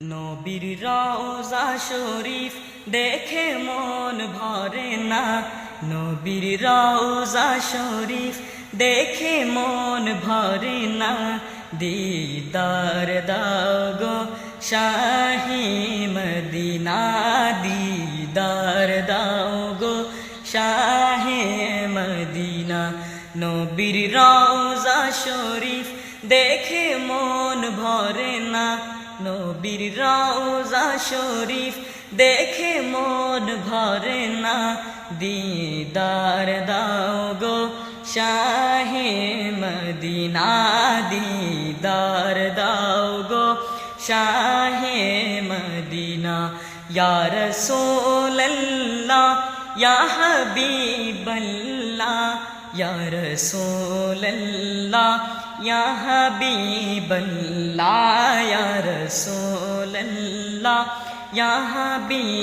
নবীর রওজা শরীফ দেখে মন ভরে না, নবীর রওজা শরীফ দেখে মন ভরে না। দিদার দাও গো শাহি মদিনা, দিদার দাও গো শাহে মদিনা। নবীর রওজা শরীফ দেখে মন ভরে না, নবীর রওজা শরীফ দেখে মন ভরে না। দিদার দাও গো শাহে মদিনা, দিদার দাও গো শাহে মদিনা। ইয়া রাসূলুল্লাহ ইয়া হাবিবাল্লাহ, ইয়া রাসূলুল্লাহ ইয়া হাবিবাল্লাহ, ইয়া রাসূলুল্লাহ ইয়া হাবিব